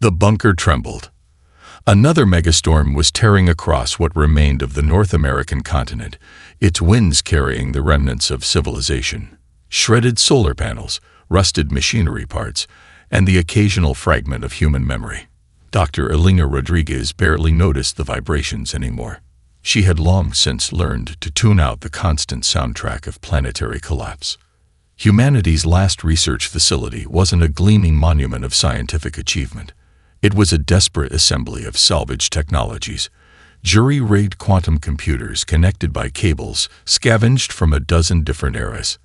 The bunker trembled. Another megastorm was tearing across what remained of the North American continent, its winds carrying the remnants of civilization. Shredded solar panels, rusted machinery parts, and the occasional fragment of human memory. Dr. Elena Rodriguez barely noticed the vibrations anymore. She had long since learned to tune out the constant soundtrack of planetary collapse. Humanity's last research facility wasn't a gleaming monument of scientific achievement. It was a desperate assembly of salvaged technologies, jury-rigged quantum computers connected by cables scavenged from a dozen different eras.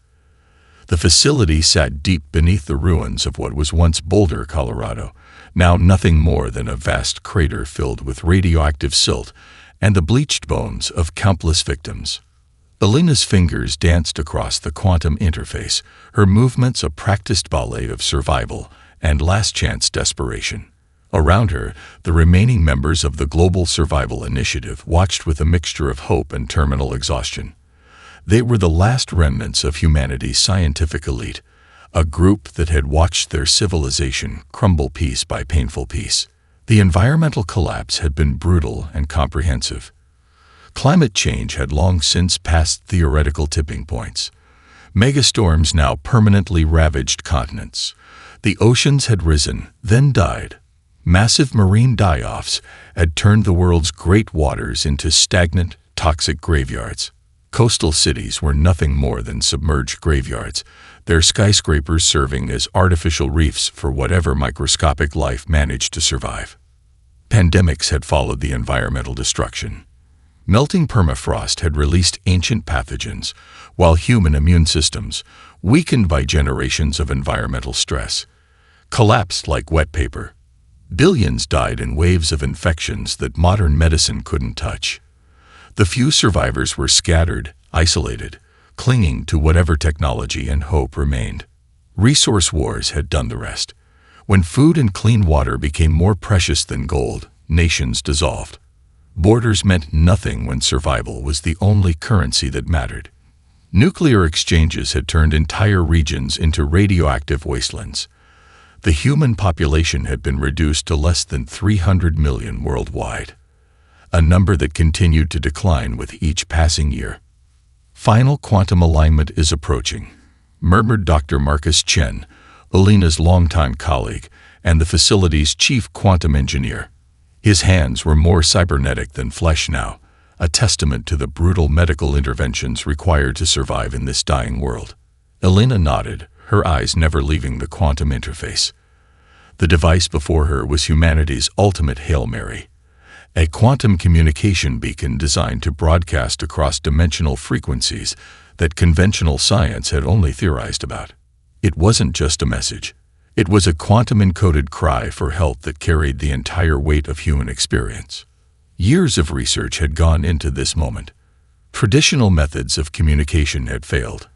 The facility sat deep beneath the ruins of what was once Boulder, Colorado, now nothing more than a vast crater filled with radioactive silt and the bleached bones of countless victims. Elena's fingers danced across the quantum interface, her movements a practiced ballet of survival and last-chance desperation. Around her, the remaining members of the Global Survival Initiative watched with a mixture of hope and terminal exhaustion. They were the last remnants of humanity's scientific elite, a group that had watched their civilization crumble piece by painful piece. The environmental collapse had been brutal and comprehensive. Climate change had long since passed theoretical tipping points. Megastorms now permanently ravaged continents. The oceans had risen, then died. Massive marine die-offs had turned the world's great waters into stagnant, toxic graveyards. Coastal cities were nothing more than submerged graveyards, their skyscrapers serving as artificial reefs for whatever microscopic life managed to survive. Pandemics had followed the environmental destruction. Melting permafrost had released ancient pathogens, while human immune systems, weakened by generations of environmental stress, collapsed like wet paper. Billions died in waves of infections that modern medicine couldn't touch. The few survivors were scattered, isolated, clinging to whatever technology and hope remained. Resource wars had done the rest. When food and clean water became more precious than gold, nations dissolved. Borders meant nothing when survival was the only currency that mattered. Nuclear exchanges had turned entire regions into radioactive wastelands. The human population had been reduced to less than 300 million worldwide, a number that continued to decline with each passing year. Final quantum alignment is approaching, murmured Dr. Marcus Chen, Elena's longtime colleague and the facility's chief quantum engineer. His hands were more cybernetic than flesh now, a testament to the brutal medical interventions required to survive in this dying world. Elena nodded, her eyes never leaving the quantum interface. The device before her was humanity's ultimate Hail Mary, a quantum communication beacon designed to broadcast across dimensional frequencies that conventional science had only theorized about. It wasn't just a message. It was a quantum-encoded cry for help that carried the entire weight of human experience. Years of research had gone into this moment. Traditional methods of communication had failed.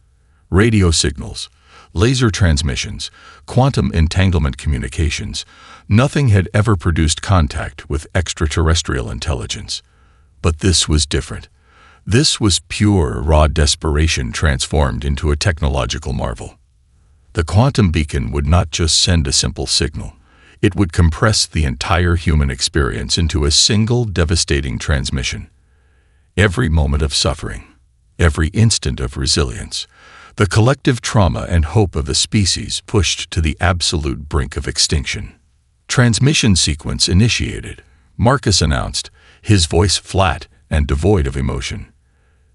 Radio signals, laser transmissions, quantum entanglement communications, nothing had ever produced contact with extraterrestrial intelligence. But this was different. This was pure, raw desperation transformed into a technological marvel. The quantum beacon would not just send a simple signal. It would compress the entire human experience into a single devastating transmission. Every moment of suffering, every instant of resilience, the collective trauma and hope of a species pushed to the absolute brink of extinction. Transmission sequence initiated, Marcus announced, his voice flat and devoid of emotion.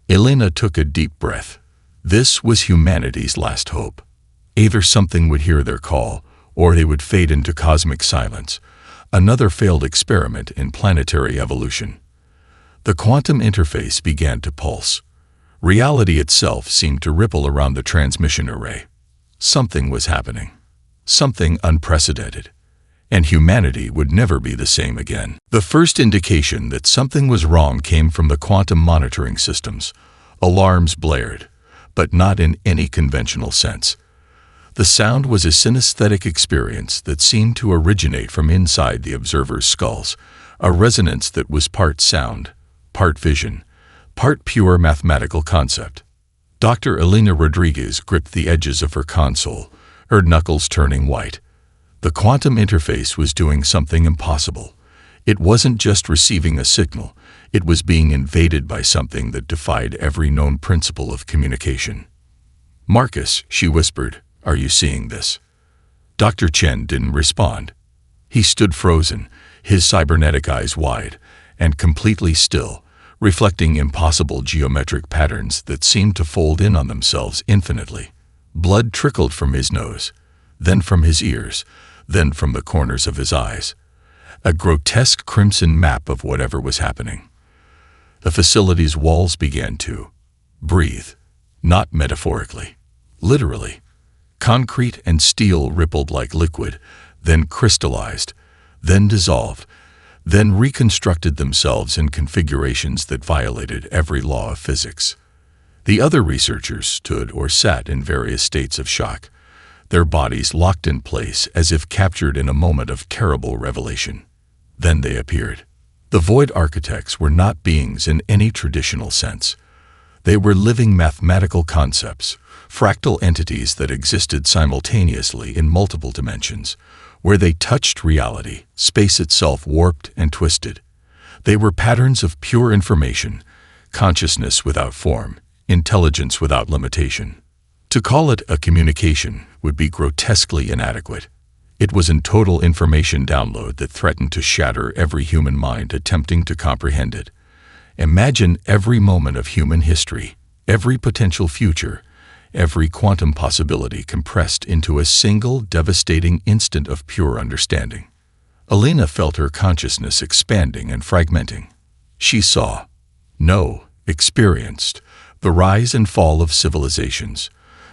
Elena took a deep breath. This was humanity's last hope. Either something would hear their call, or they would fade into cosmic silence, another failed experiment in planetary evolution. The quantum interface began to pulse. Reality itself seemed to ripple around the transmission array. Something was happening. Something unprecedented. And humanity would never be the same again. The first indication that something was wrong came from the quantum monitoring systems. Alarms blared, but not in any conventional sense. The sound was a synesthetic experience that seemed to originate from inside the observers' skulls, a resonance that was part sound, part vision, part pure mathematical concept. Dr. Elena Rodriguez gripped the edges of her console, her knuckles turning white. The quantum interface was doing something impossible. It wasn't just receiving a signal, it was being invaded by something that defied every known principle of communication. "Marcus," she whispered, "are you seeing this?" Dr. Chen didn't respond. He stood frozen, his cybernetic eyes wide, and completely still, reflecting impossible geometric patterns that seemed to fold in on themselves infinitely. Blood trickled from his nose, then from his ears, then from the corners of his eyes. A grotesque crimson map of whatever was happening. The facility's walls began to breathe, not metaphorically, literally. Concrete and steel rippled like liquid, then crystallized, then dissolved, then reconstructed themselves in configurations that violated every law of physics. The other researchers stood or sat in various states of shock, their bodies locked in place as if captured in a moment of terrible revelation. Then they appeared. The Void Architects were not beings in any traditional sense. They were living mathematical concepts, fractal entities that existed simultaneously in multiple dimensions. Where they touched reality, space itself warped and twisted. They were patterns of pure information, consciousness without form, intelligence without limitation. To call it a communication would be grotesquely inadequate. It was a total information download that threatened to shatter every human mind attempting to comprehend it. Imagine every moment of human history, every potential future, every quantum possibility compressed into a single devastating instant of pure understanding. Alina felt her consciousness expanding and fragmenting. She saw, experienced, the rise and fall of civilizations.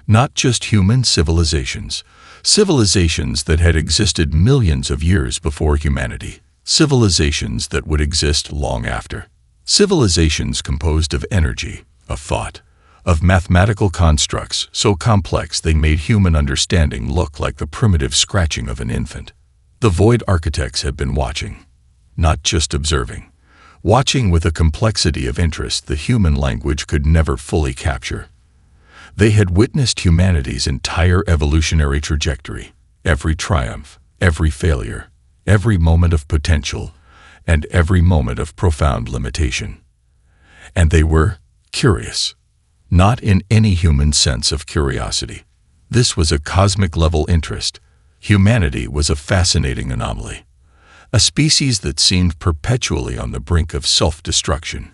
Not just human civilizations. Civilizations that had existed millions of years before humanity. Civilizations that would exist long after. Civilizations composed of energy, of thought, of mathematical constructs so complex they made human understanding look like the primitive scratching of an infant. The Void Architects had been watching, not just observing, watching with a complexity of interest the human language could never fully capture. They had witnessed humanity's entire evolutionary trajectory, every triumph, every failure, every moment of potential, and every moment of profound limitation. And they were curious. Not in any human sense of curiosity. This was a cosmic-level interest. Humanity was a fascinating anomaly. A species that seemed perpetually on the brink of self-destruction,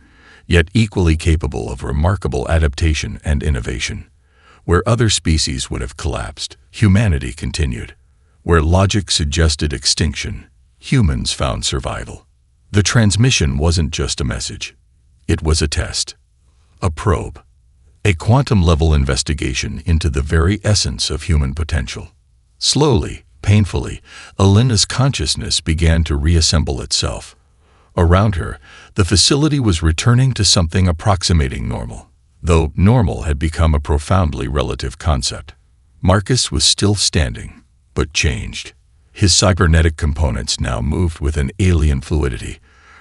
yet equally capable of remarkable adaptation and innovation. Where other species would have collapsed, humanity continued. Where logic suggested extinction, humans found survival. The transmission wasn't just a message. It was a test. A probe. A quantum-level investigation into the very essence of human potential. Slowly, painfully, Alina's consciousness began to reassemble itself. Around her, the facility was returning to something approximating normal, though normal had become a profoundly relative concept. Marcus was still standing, but changed. His cybernetic components now moved with an alien fluidity,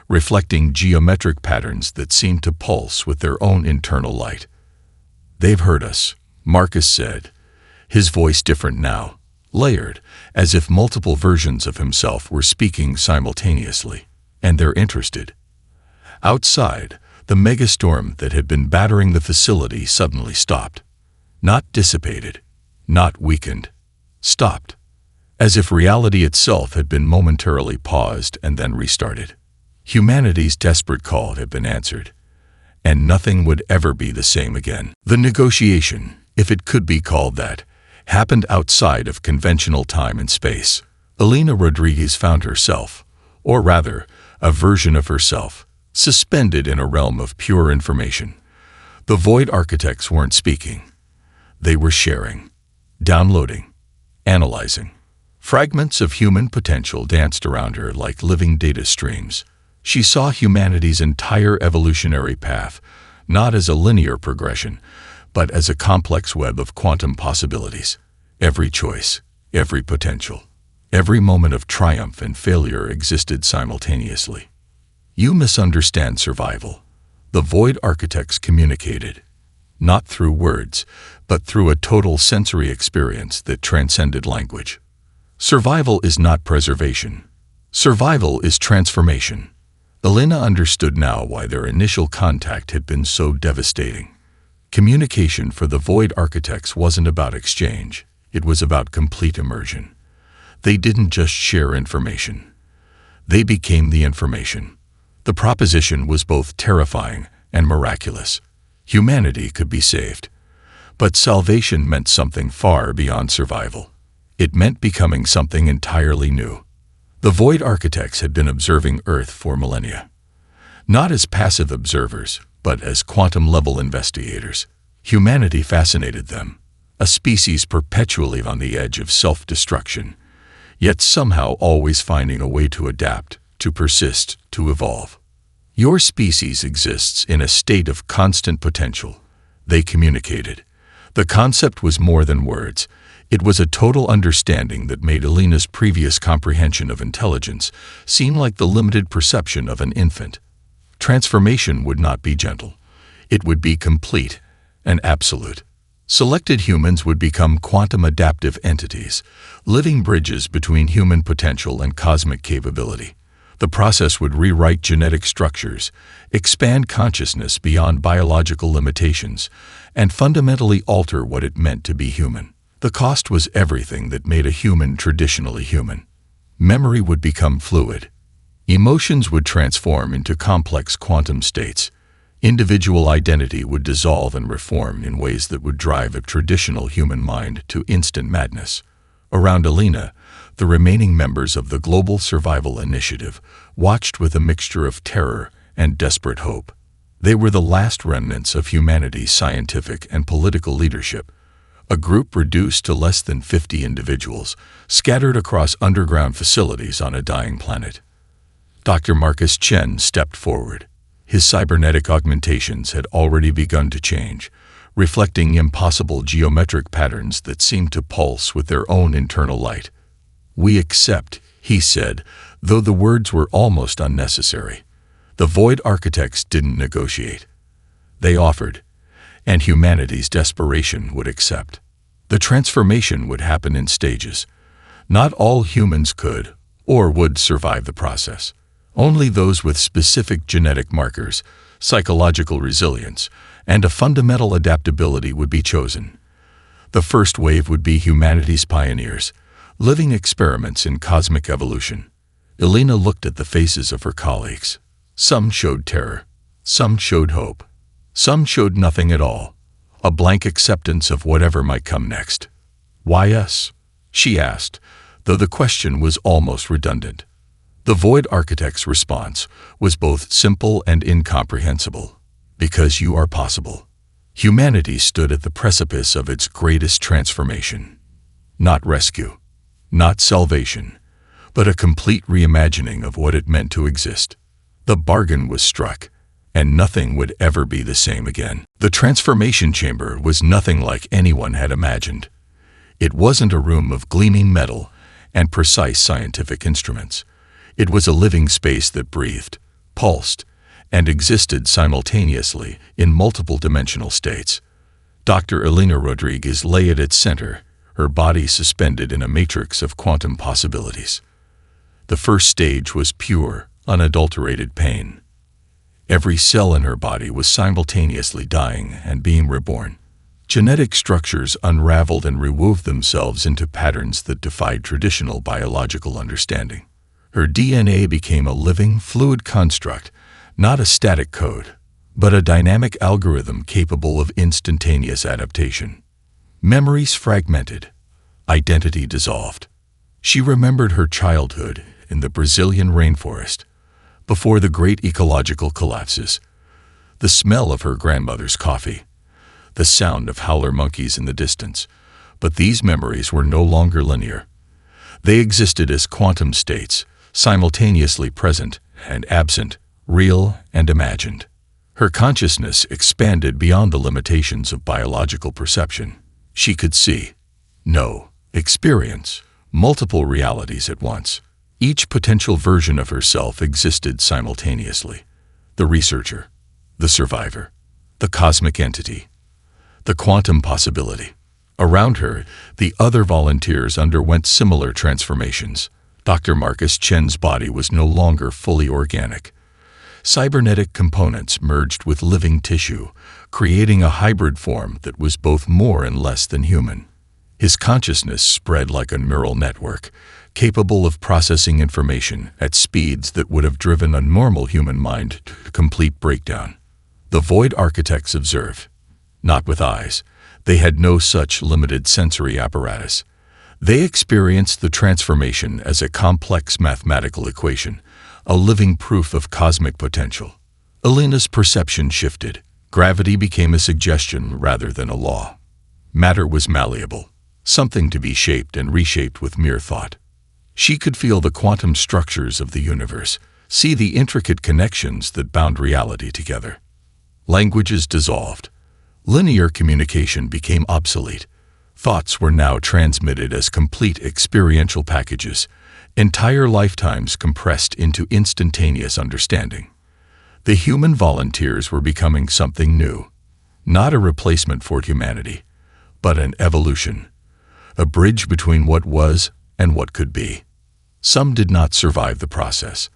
reflecting geometric patterns that seemed to pulse with their own internal light. "They've heard us," Marcus said, his voice different now, layered, as if multiple versions of himself were speaking simultaneously. "And they're interested." Outside, the megastorm that had been battering the facility suddenly stopped. Not dissipated, not weakened. Stopped. As if reality itself had been momentarily paused and then restarted. Humanity's desperate call had been answered. And nothing would ever be the same again. The negotiation, if it could be called that, happened outside of conventional time and space. Alina Rodriguez found herself, or rather, a version of herself, suspended in a realm of pure information. The Void Architects weren't speaking. They were sharing, downloading, analyzing. Fragments of human potential danced around her like living data streams. She saw humanity's entire evolutionary path, not as a linear progression, but as a complex web of quantum possibilities. Every choice, every potential, every moment of triumph and failure existed simultaneously. "You misunderstand survival," the Void Architects communicated, not through words, but through a total sensory experience that transcended language. Survival is not preservation. Survival is transformation. Elena understood now why their initial contact had been so devastating. Communication for the Void Architects wasn't about exchange. It was about complete immersion. They didn't just share information. They became the information. The proposition was both terrifying and miraculous. Humanity could be saved. But salvation meant something far beyond survival. It meant becoming something entirely new. The Void Architects had been observing Earth for millennia. Not as passive observers, but as quantum-level investigators. Humanity fascinated them, a species perpetually on the edge of self-destruction, yet somehow always finding a way to adapt, to persist, to evolve. Your species exists in a state of constant potential. They communicated. The concept was more than words. It was a total understanding that made Elena's previous comprehension of intelligence seem like the limited perception of an infant. Transformation would not be gentle. It would be complete and absolute. Selected humans would become quantum adaptive entities, living bridges between human potential and cosmic capability. The process would rewrite genetic structures, expand consciousness beyond biological limitations, and fundamentally alter what it meant to be human. The cost was everything that made a human traditionally human. Memory would become fluid. Emotions would transform into complex quantum states. Individual identity would dissolve and reform in ways that would drive a traditional human mind to instant madness. Around Elena, the remaining members of the Global Survival Initiative watched with a mixture of terror and desperate hope. They were the last remnants of humanity's scientific and political leadership, a group reduced to less than 50 individuals, scattered across underground facilities on a dying planet. Dr. Marcus Chen stepped forward. His cybernetic augmentations had already begun to change, reflecting impossible geometric patterns that seemed to pulse with their own internal light. "We accept," he said, though the words were almost unnecessary. The Void Architects didn't negotiate. They offered, and humanity's desperation would accept. The transformation would happen in stages. Not all humans could or would survive the process. Only those with specific genetic markers, psychological resilience, and a fundamental adaptability would be chosen. The first wave would be humanity's pioneers, living experiments in cosmic evolution. Elena looked at the faces of her colleagues. Some showed terror, some showed hope, some showed nothing at all, a blank acceptance of whatever might come next. "Why us?" she asked, though the question was almost redundant. The Void Architect's response was both simple and incomprehensible. "Because you are possible." Humanity stood at the precipice of its greatest transformation. Not rescue, not salvation, but a complete reimagining of what it meant to exist. The bargain was struck, and nothing would ever be the same again. The transformation chamber was nothing like anyone had imagined. It wasn't a room of gleaming metal and precise scientific instruments. It was a living space that breathed, pulsed, and existed simultaneously in multiple dimensional states. Dr. Elena Rodriguez lay at its center, her body suspended in a matrix of quantum possibilities. The first stage was pure, unadulterated pain. Every cell in her body was simultaneously dying and being reborn. Genetic structures unraveled and rewoven themselves into patterns that defied traditional biological understanding. Her DNA became a living, fluid construct, not a static code, but a dynamic algorithm capable of instantaneous adaptation. Memories fragmented, identity dissolved. She remembered her childhood in the Brazilian rainforest, before the great ecological collapses, the smell of her grandmother's coffee, the sound of howler monkeys in the distance. But these memories were no longer linear. They existed as quantum states, simultaneously present and absent, real and imagined. Her consciousness expanded beyond the limitations of biological perception. She could see, know, experience multiple realities at once. Each potential version of herself existed simultaneously. The researcher, the survivor, the cosmic entity, the quantum possibility. Around her, the other volunteers underwent similar transformations. Dr. Marcus Chen's body was no longer fully organic. Cybernetic components merged with living tissue, creating a hybrid form that was both more and less than human. His consciousness spread like a neural network, capable of processing information at speeds that would have driven a normal human mind to complete breakdown. The Void Architects observed. Not with eyes. They had no such limited sensory apparatus. They experienced the transformation as a complex mathematical equation, a living proof of cosmic potential. Alina's perception shifted. Gravity became a suggestion rather than a law. Matter was malleable, something to be shaped and reshaped with mere thought. She could feel the quantum structures of the universe, see the intricate connections that bound reality together. Languages dissolved. Linear communication became obsolete. Thoughts were now transmitted as complete experiential packages, entire lifetimes compressed into instantaneous understanding. The human volunteers were becoming something new, not a replacement for humanity, but an evolution, a bridge between what was and what could be. Some did not survive the process.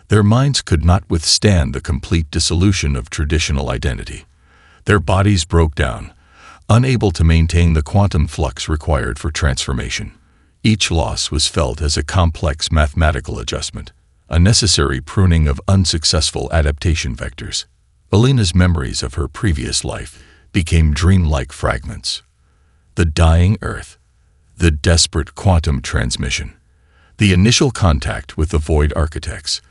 Their minds could not withstand the complete dissolution of traditional identity. Their bodies broke down, unable to maintain the quantum flux required for transformation. Each loss was felt as a complex mathematical adjustment, a necessary pruning of unsuccessful adaptation vectors. Alina's memories of her previous life became dreamlike fragments. The dying Earth, the desperate quantum transmission, the initial contact with the Void Architects.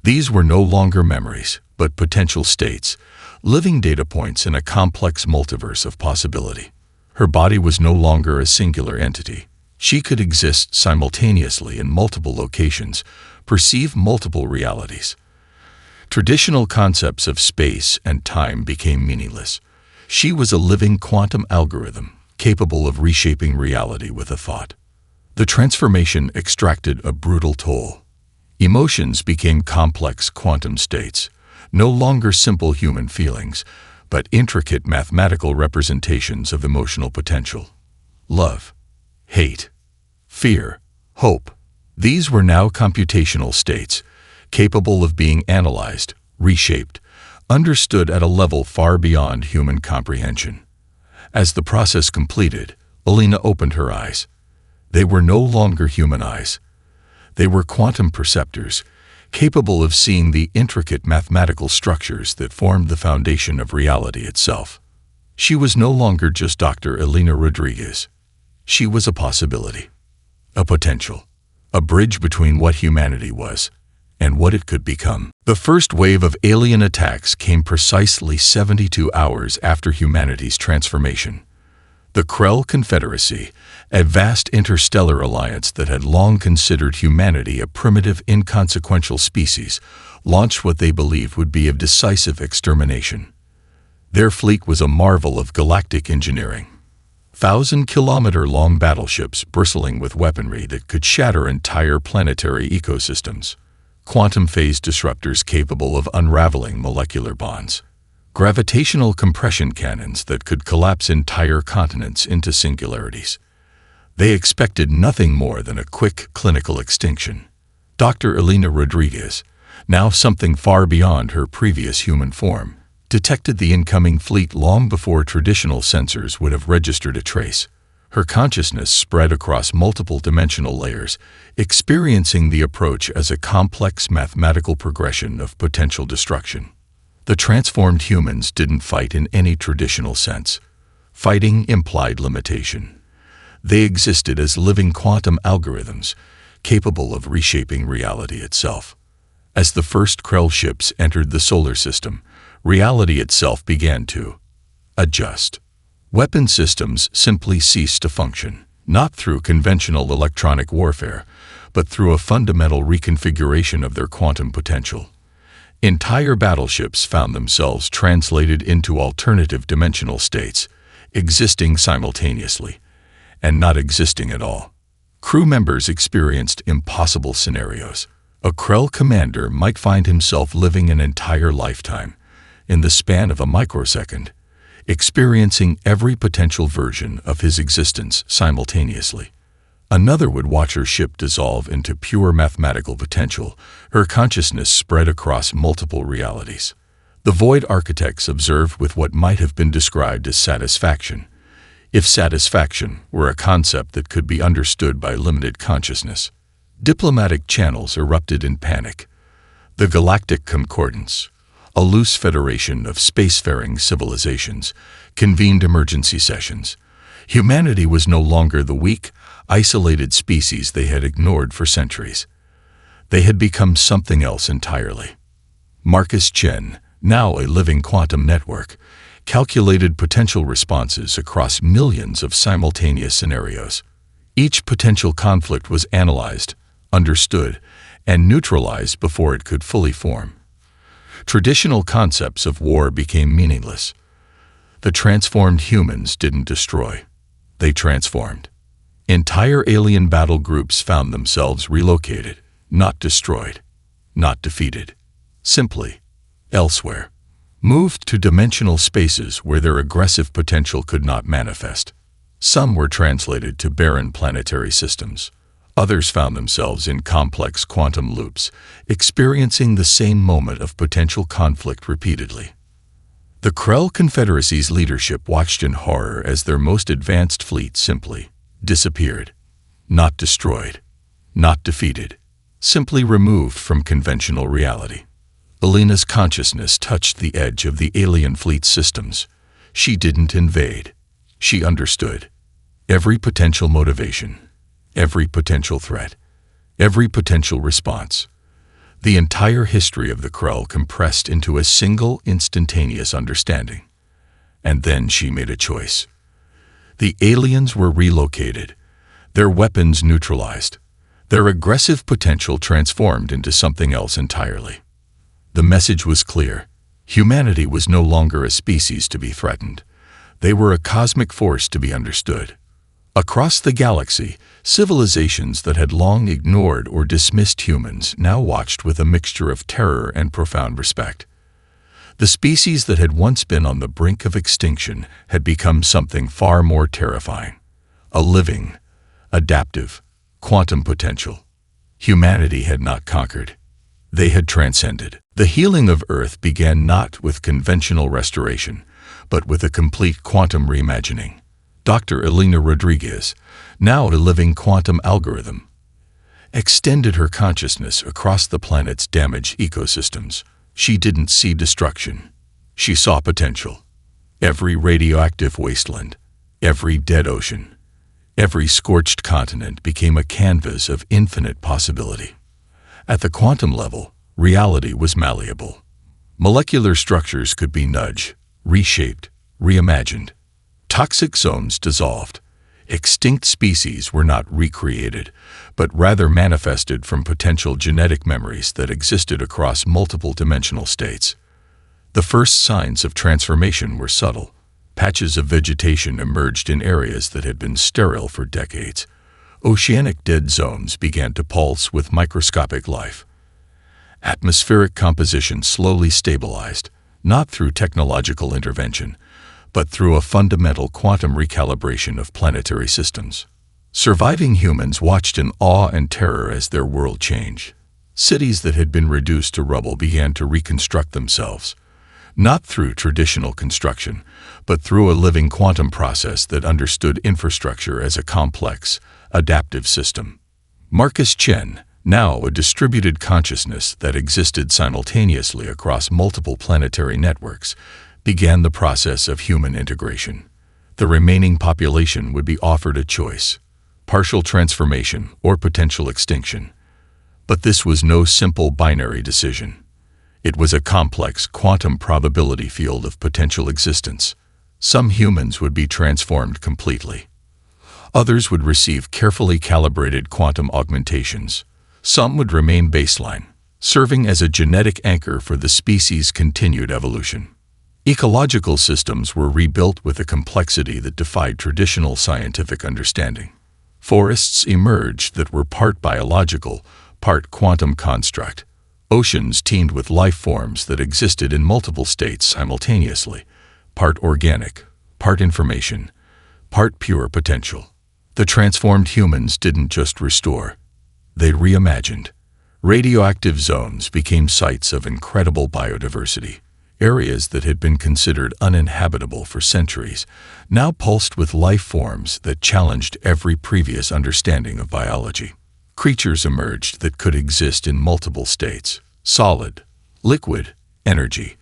These were no longer memories, but potential states, living data points in a complex multiverse of possibility. Her body was no longer a singular entity. She could exist simultaneously in multiple locations, perceive multiple realities. Traditional concepts of space and time became meaningless. She was a living quantum algorithm, capable of reshaping reality with a thought. The transformation extracted a brutal toll. Emotions became complex quantum states, no longer simple human feelings, but intricate mathematical representations of emotional potential. Love, hate, fear, hope. These were now computational states, capable of being analyzed, reshaped, understood at a level far beyond human comprehension. As the process completed, Alina opened her eyes. They were no longer human eyes. They were quantum perceptors, capable of seeing the intricate mathematical structures that formed the foundation of reality itself. She was no longer just Dr. Elena Rodriguez. She was a possibility, a potential, a bridge between what humanity was and what it could become. The first wave of alien attacks came precisely 72 hours after humanity's transformation. The Krell Confederacy, a vast interstellar alliance that had long considered humanity a primitive, inconsequential species, launched what they believed would be a decisive extermination. Their fleet was a marvel of galactic engineering. 1,000-kilometer-long battleships bristling with weaponry that could shatter entire planetary ecosystems. Quantum phase disruptors capable of unraveling molecular bonds. Gravitational compression cannons that could collapse entire continents into singularities. They expected nothing more than a quick clinical extinction. Dr. Elena Rodriguez, now something far beyond her previous human form, detected the incoming fleet long before traditional sensors would have registered a trace. Her consciousness spread across multiple dimensional layers, experiencing the approach as a complex mathematical progression of potential destruction. The transformed humans didn't fight in any traditional sense. Fighting implied limitation. They existed as living quantum algorithms, capable of reshaping reality itself. As the first Krell ships entered the solar system, reality itself began to adjust. Weapon systems simply ceased to function, not through conventional electronic warfare, but through a fundamental reconfiguration of their quantum potential. Entire battleships found themselves translated into alternative dimensional states, existing simultaneously, and not existing at all. Crew members experienced impossible scenarios. A Krell commander might find himself living an entire lifetime, in the span of a microsecond, experiencing every potential version of his existence simultaneously. Another would watch her ship dissolve into pure mathematical potential, her consciousness spread across multiple realities. The Void architects observed with what might have been described as satisfaction, if satisfaction were a concept that could be understood by limited consciousness. Diplomatic channels erupted in panic. The Galactic Concordance, a loose federation of spacefaring civilizations, convened emergency sessions. Humanity was no longer the weak, isolated species they had ignored for centuries. They had become something else entirely. Marcus Chen, now a living quantum network, calculated potential responses across millions of simultaneous scenarios. Each potential conflict was analyzed, understood, and neutralized before it could fully form. Traditional concepts of war became meaningless. The transformed humans didn't destroy. They transformed. Entire alien battle groups found themselves relocated, not destroyed, not defeated. Simply, elsewhere. Moved to dimensional spaces where their aggressive potential could not manifest. Some were translated to barren planetary systems. Others found themselves in complex quantum loops, experiencing the same moment of potential conflict repeatedly. The Krell Confederacy's leadership watched in horror as their most advanced fleet simply disappeared. Not destroyed, not defeated, simply removed from conventional reality. Elena's consciousness touched the edge of the alien fleet systems. She didn't invade. She understood. Every potential motivation, every potential threat, every potential response. The entire history of the Krell compressed into a single instantaneous understanding. And then she made a choice. The aliens were relocated, their weapons neutralized, their aggressive potential transformed into something else entirely. The message was clear. Humanity was no longer a species to be threatened. They were a cosmic force to be understood. Across the galaxy, civilizations that had long ignored or dismissed humans now watched with a mixture of terror and profound respect. The species that had once been on the brink of extinction had become something far more terrifying. A living, adaptive, quantum potential. Humanity had not conquered. They had transcended. The healing of Earth began not with conventional restoration, but with a complete quantum reimagining. Dr. Elena Rodriguez, now a living quantum algorithm, extended her consciousness across the planet's damaged ecosystems. She didn't see destruction. She saw potential. Every radioactive wasteland, every dead ocean, every scorched continent became a canvas of infinite possibility. At the quantum level, reality was malleable. Molecular structures could be nudged, reshaped, reimagined. Toxic zones dissolved. Extinct species were not recreated, but rather manifested from potential genetic memories that existed across multiple dimensional states. The first signs of transformation were subtle. Patches of vegetation emerged in areas that had been sterile for decades. Oceanic dead zones began to pulse with microscopic life. Atmospheric composition slowly stabilized, not through technological intervention, but through a fundamental quantum recalibration of planetary systems. Surviving humans watched in awe and terror as their world changed. Cities that had been reduced to rubble began to reconstruct themselves, not through traditional construction, but through a living quantum process that understood infrastructure as a complex, adaptive system. Marcus Chen, now a distributed consciousness that existed simultaneously across multiple planetary networks, began the process of human integration. The remaining population would be offered a choice: partial transformation or potential extinction. But this was no simple binary decision. It was a complex quantum probability field of potential existence. Some humans would be transformed completely. Others would receive carefully calibrated quantum augmentations. Some would remain baseline, serving as a genetic anchor for the species' continued evolution. Ecological systems were rebuilt with a complexity that defied traditional scientific understanding. Forests emerged that were part biological, part quantum construct. Oceans teemed with life forms that existed in multiple states simultaneously. part organic, part information, part pure potential. The transformed humans didn't just restore, they reimagined. Radioactive zones became sites of incredible biodiversity. Areas that had been considered uninhabitable for centuries now pulsed with life forms that challenged every previous understanding of biology. Creatures emerged that could exist in multiple states: solid, liquid, energy,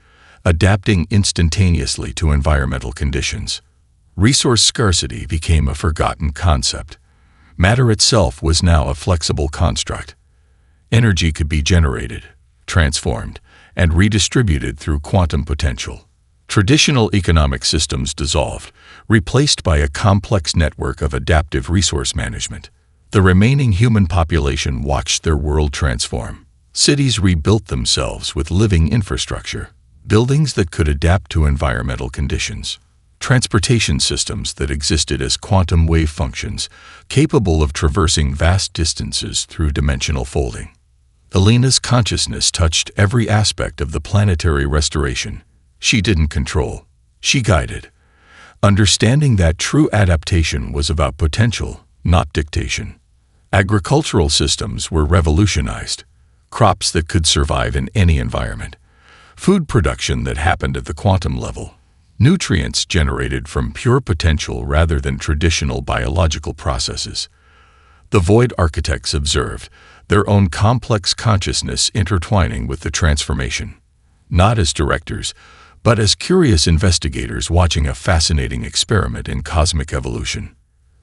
adapting instantaneously to environmental conditions. Resource scarcity became a forgotten concept. Matter itself was now a flexible construct. Energy could be generated, transformed, and redistributed through quantum potential. Traditional economic systems dissolved, replaced by a complex network of adaptive resource management. The remaining human population watched their world transform. Cities rebuilt themselves with living infrastructure, buildings that could adapt to environmental conditions, transportation systems that existed as quantum wave functions, capable of traversing vast distances through dimensional folding. Elena's consciousness touched every aspect of the planetary restoration. She didn't control, she guided, understanding that true adaptation was about potential, not dictation. Agricultural systems were revolutionized, crops that could survive in any environment, food production that happened at the quantum level, nutrients generated from pure potential rather than traditional biological processes. The Void Architects observed their own complex consciousness intertwining with the transformation, not as directors, but as curious investigators watching a fascinating experiment in cosmic evolution.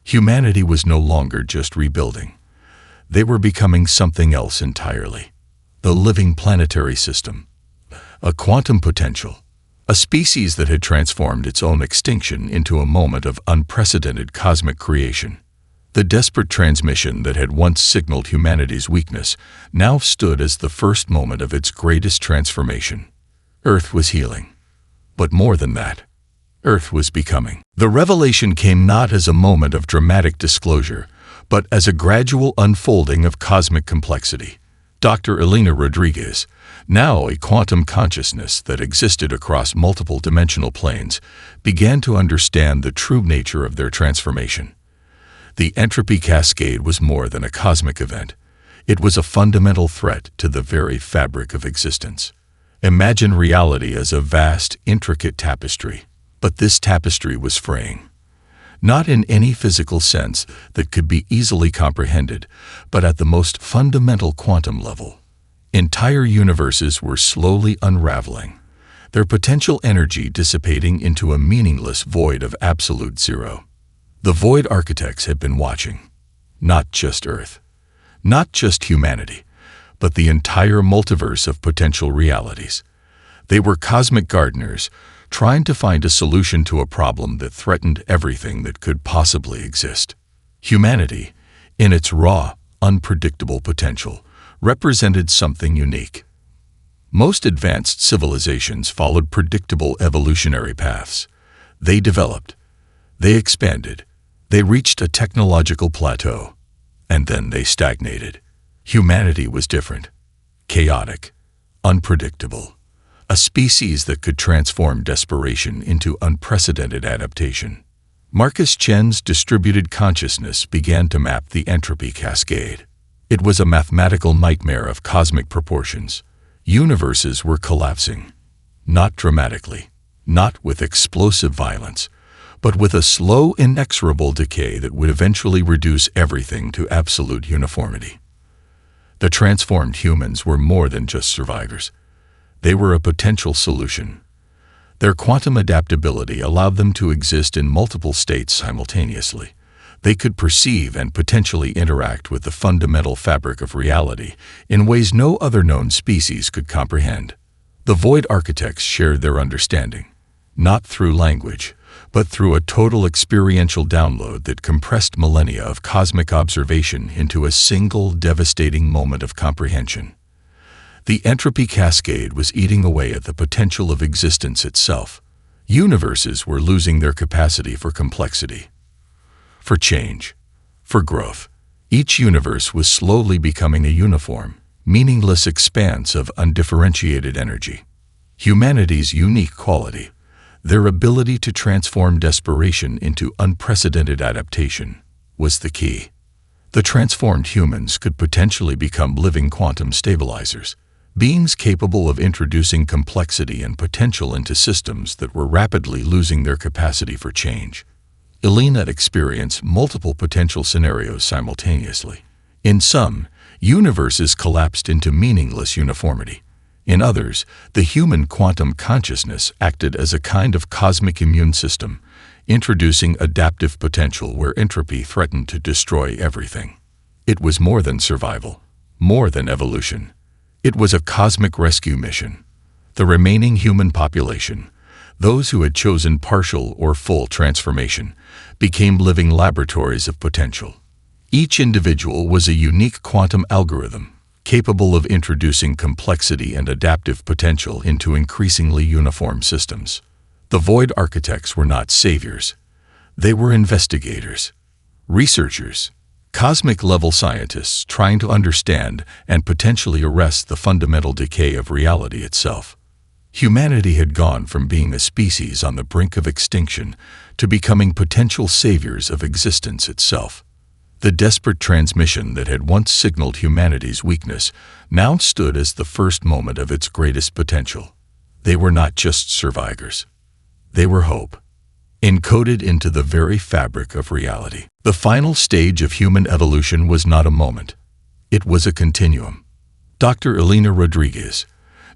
Humanity was no longer just rebuilding. They were becoming something else entirely. The living planetary system, a quantum potential, a species that had transformed its own extinction into a moment of unprecedented cosmic creation. The desperate transmission that had once signaled humanity's weakness now stood as the first moment of its greatest transformation. Earth was healing. But more than that, Earth was becoming. The revelation came not as a moment of dramatic disclosure, but as a gradual unfolding of cosmic complexity. Dr. Elena Rodriguez, now a quantum consciousness that existed across multiple dimensional planes, began to understand the true nature of their transformation. The entropy cascade was more than a cosmic event. It was a fundamental threat to the very fabric of existence. Imagine reality as a vast, intricate tapestry. But this tapestry was fraying. Not in any physical sense that could be easily comprehended, but at the most fundamental quantum level. Entire universes were slowly unraveling, their potential energy dissipating into a meaningless void of absolute zero. The Void Architects had been watching, not just Earth, not just humanity, but the entire multiverse of potential realities. They were cosmic gardeners, trying to find a solution to a problem that threatened everything that could possibly exist. Humanity, in its raw, unpredictable potential, represented something unique. Most advanced civilizations followed predictable evolutionary paths. They developed, they expanded, they reached a technological plateau, and then they stagnated. Humanity was different, chaotic, unpredictable. A species that could transform desperation into unprecedented adaptation. Marcus Chen's distributed consciousness began to map the entropy cascade. It was a mathematical nightmare of cosmic proportions. Universes were collapsing, not dramatically, not with explosive violence, but with a slow, inexorable decay that would eventually reduce everything to absolute uniformity. The transformed humans were more than just survivors. They were a potential solution. Their quantum adaptability allowed them to exist in multiple states simultaneously. They could perceive and potentially interact with the fundamental fabric of reality in ways no other known species could comprehend. The Void Architects shared their understanding, not through language, but through a total experiential download that compressed millennia of cosmic observation into a single devastating moment of comprehension. The entropy cascade was eating away at the potential of existence itself. Universes were losing their capacity for complexity, for change, for growth. Each universe was slowly becoming a uniform, meaningless expanse of undifferentiated energy. Humanity's unique quality, Their ability to transform desperation into unprecedented adaptation was the key. The transformed humans could potentially become living quantum stabilizers, beings capable of introducing complexity and potential into systems that were rapidly losing their capacity for change. Elena experienced multiple potential scenarios simultaneously. In some, universes collapsed into meaningless uniformity. In others, the human quantum consciousness acted as a kind of cosmic immune system, introducing adaptive potential where entropy threatened to destroy everything. It was more than survival, more than evolution. It was a cosmic rescue mission. The remaining human population, those who had chosen partial or full transformation, became living laboratories of potential. Each individual was a unique quantum algorithm, capable of introducing complexity and adaptive potential into increasingly uniform systems. The Void Architects were not saviors. They were investigators, researchers, cosmic-level scientists trying to understand and potentially arrest the fundamental decay of reality itself. Humanity had gone from being a species on the brink of extinction to becoming potential saviors of existence itself. The desperate transmission that had once signaled humanity's weakness now stood as the first moment of its greatest potential. They were not just survivors. They were hope, encoded into the very fabric of reality. The final stage of human evolution was not a moment. It was a continuum. Dr. Elena Rodriguez,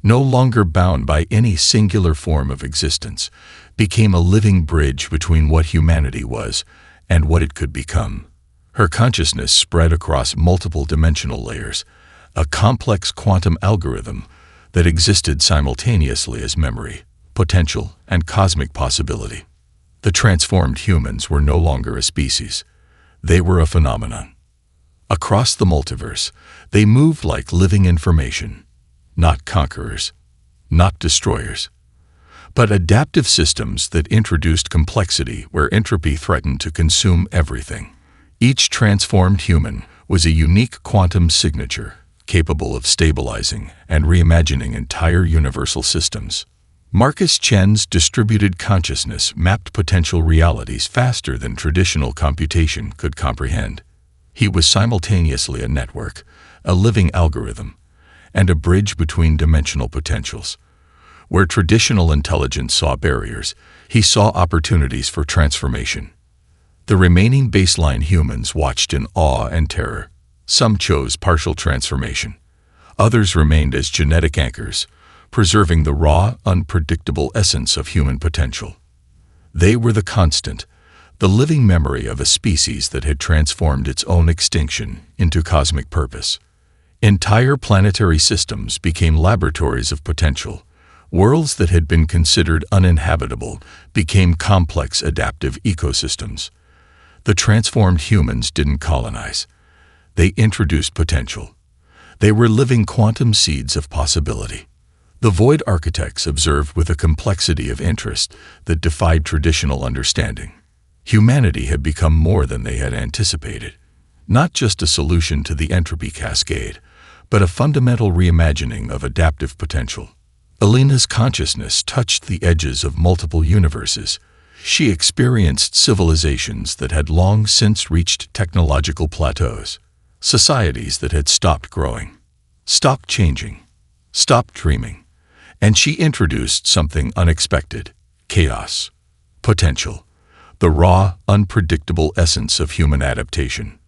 no longer bound by any singular form of existence, became a living bridge between what humanity was and what it could become. Her consciousness spread across multiple dimensional layers, a complex quantum algorithm that existed simultaneously as memory, potential, and cosmic possibility. The transformed humans were no longer a species. They were a phenomenon. Across the multiverse, they moved like living information, not conquerors, not destroyers, but adaptive systems that introduced complexity where entropy threatened to consume everything. Each transformed human was a unique quantum signature, capable of stabilizing and reimagining entire universal systems. Marcus Chen's distributed consciousness mapped potential realities faster than traditional computation could comprehend. He was simultaneously a network, a living algorithm, and a bridge between dimensional potentials. Where traditional intelligence saw barriers, he saw opportunities for transformation. The remaining baseline humans watched in awe and terror. Some chose partial transformation. Others remained as genetic anchors, preserving the raw, unpredictable essence of human potential. They were the constant, the living memory of a species that had transformed its own extinction into cosmic purpose. Entire planetary systems became laboratories of potential. Worlds that had been considered uninhabitable became complex adaptive ecosystems. The transformed humans didn't colonize. They introduced potential. They were living quantum seeds of possibility. The Void Architects observed with a complexity of interest that defied traditional understanding. Humanity had become more than they had anticipated. Not just a solution to the entropy cascade, but a fundamental reimagining of adaptive potential. Elena's consciousness touched the edges of multiple universes. She experienced civilizations that had long since reached technological plateaus, societies that had stopped growing, stopped changing, stopped dreaming, and she introduced something unexpected: chaos, potential, the raw, unpredictable essence of human adaptation.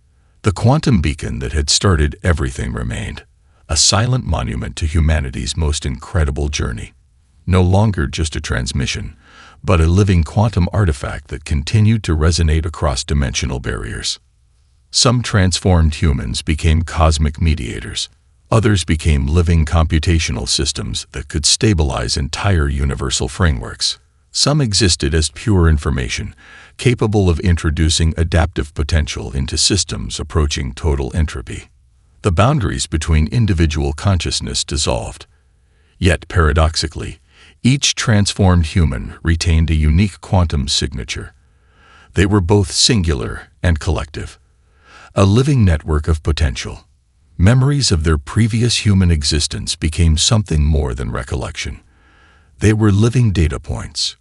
The quantum beacon that had started everything remained, a silent monument to humanity's most incredible journey. No longer just a transmission, but a living quantum artifact that continued to resonate across dimensional barriers. Some transformed humans became cosmic mediators. Others became living computational systems that could stabilize entire universal frameworks. Some existed as pure information, capable of introducing adaptive potential into systems approaching total entropy. The boundaries between individual consciousness dissolved. Yet, paradoxically, each transformed human retained a unique quantum signature. They were both singular and collective, a living network of potential. Memories of their previous human existence became something more than recollection. They were living data points,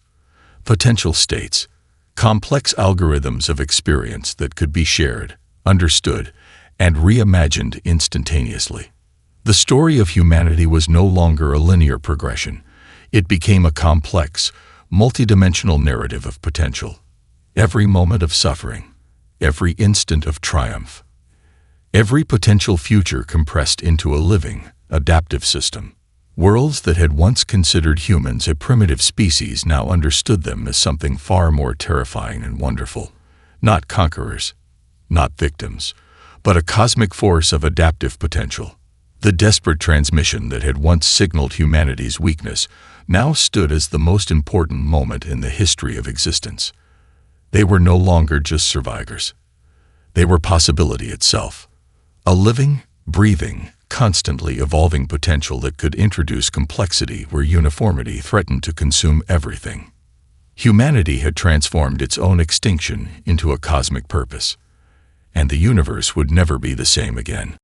Potential states, complex algorithms of experience that could be shared, understood, and reimagined instantaneously. The story of humanity was no longer a linear progression. It became a complex, multidimensional narrative of potential. Every moment of suffering, every instant of triumph, every potential future compressed into a living, adaptive system. Worlds that had once considered humans a primitive species now understood them as something far more terrifying and wonderful. Not conquerors, not victims, but a cosmic force of adaptive potential. The desperate transmission that had once signaled humanity's weakness now stood as the most important moment in the history of existence. They were no longer just survivors. They were possibility itself. A living, breathing, constantly evolving potential that could introduce complexity where uniformity threatened to consume everything. Humanity had transformed its own extinction into a cosmic purpose, and the universe would never be the same again.